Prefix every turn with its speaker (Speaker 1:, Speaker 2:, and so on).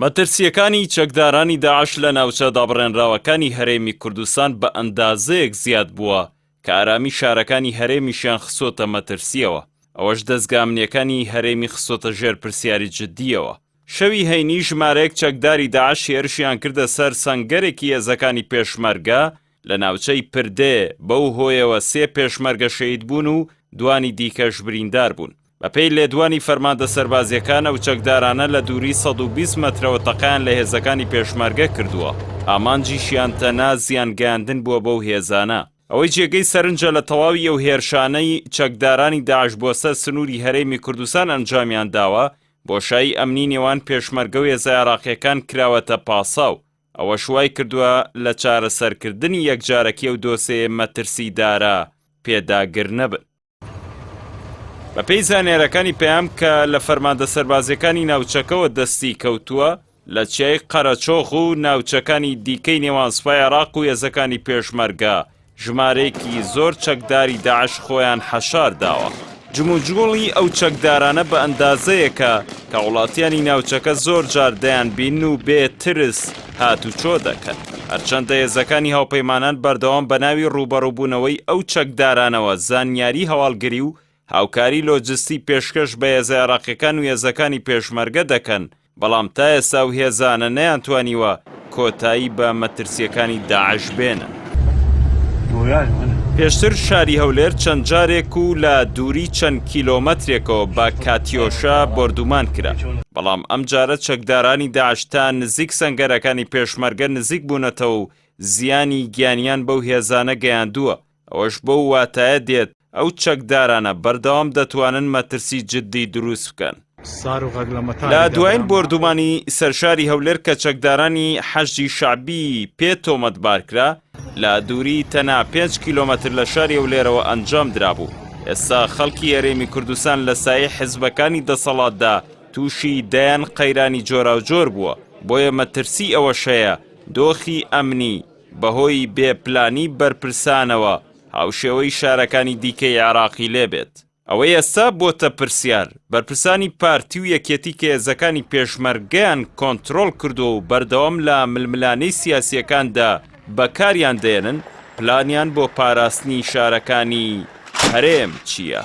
Speaker 1: مەترسیەکانی چەکدارانی داعش لە ناوچە دابڕێنراوەکانی هەرێمی کوردستان بە ئەندازەیەک زیاد بووە کە ئارامی شارەکانی هەرێمیشیان خسۆتە مەترسیەوە. ئەوەش دەستگامنیەکانی هەرێمی خسۆتە ژێر پرسیاری جددیەوە. شەوی هەینی ژمارەیەک چەکداری داعش هێرشیان کردە سەر سەنگەرێکی هێزەکانی پێشمەرگە لە ناوچەی پردێ. بەو هۆیەوە 3 پێشمەرگە شەهید بوون و دوانی دیکەش بریندار بوون. بەپێی لێدوانی فەرماندە سەربازیەکان ئەو چەکدارانە لە دووری 120 مەترەوە تەقیان لە هێزەکانی پێشمەرگە کردووە. ئامانجیشیان تەنها زیانگەیاندن بووە بەو هێزانە. ئەوەی جێگەی سەرنجە لە تەواوی ئەو هێرشانەی چەکدارانی داعش بۆ سەر سنووری هەرێمی کوردستان ئەنجامیان داوە، بۆشایی ئەمنی نێوان پێشمەرگە و هێزە عێراقیەکان کراوەتە پاساو. ئەوە شوای کردووە لە چارەسەرکردنی یەکجارەکی ئەو دۆسەیە مەترسیدارە پێداگر نەبن. بەپێی زانیارەکانی پێیام کە لە فەرماندە سەربازیەکانی ناوچەکەوە دەستی کەوتووە، لە چیای قەرەچۆخ و ناوچەکانی دیکەی نێوان سوپای عێراق و هێزەکانی پێشمەرگە ژمارەیەکی زۆر چەکداری داعش خۆیان حەشار داوە. جموجوڵی ئەو چەکدارانە بە ئەندازەیەکە کە وڵاتیانی ناوچەکە زۆر جار دەیان بین و بێترس هاتوچۆ دەکەن. هەرچەندە هێزەکانی هاوپەیمانان بەردەوام بە ناوی ڕوبەڕووبوونەوەی ئەو چەکدارانەوە زانیاری هەواڵگری و هاوکاری لۆجستی پێشکەش بە هێزە عێراقیەکان و هێزەکانی پێشمەرگە دەکەن، بەڵام تا ئێستا و هێزانە نەیانتوانیوە کۆتایی بە مەترسیەکانی داعش بێنن. پێشتر شاری هەولێر چەند جارێک و لە دووری چەند کیلۆمەترێکەوە بە کاتیۆشا بردومان کرا، بەڵام ئەم جارە چەکدارانی داعش تا نزیک سەنگەرەکانی پێشمەرگە نزیک بوونەتەوە و زیانی گیانیان بەو هێزانە گەیاندووە. ئەوەش بەو واتایە دێت ئەو چەکدارانە بەردەوام دەتوانن مەترسی جددی دروست بکەن. لە دوایین بردومانی سەرشاری هەولێر کە چەکدارانی حەشجی شەعبی پێ تۆمەتبار کرا، لە دووری تەنها 5 کیلۆمەتر لە شاری هەولێرەوە ئەنجام درابوو. ئێستا خەڵکی هەرێمی کوردستان لە سایەی حیزبەکانی دەسەڵاتدا تووشی دەیان قەیرانی جۆراوجۆر بووە. بۆیە مەترسی ئەوەشەیە دۆخی ئەمنی بەهۆی بێپلانی بەرپرسانەوە هاوشێوەی شارەکانی دیکەی عێراقی لێبێت. ئەوەی ئێستا بۆتە پرسیار. بەرپرسانی پارتی و یەکێتی کە هێزەکانی پێشمەرگەیان کۆنتڕۆڵ کردو و بەردەوام لە ململانەی سیاسیەکاندا بەکاریان دێنن، پلانیان بۆ پاراستنی شارەکانی هەرێم چییە؟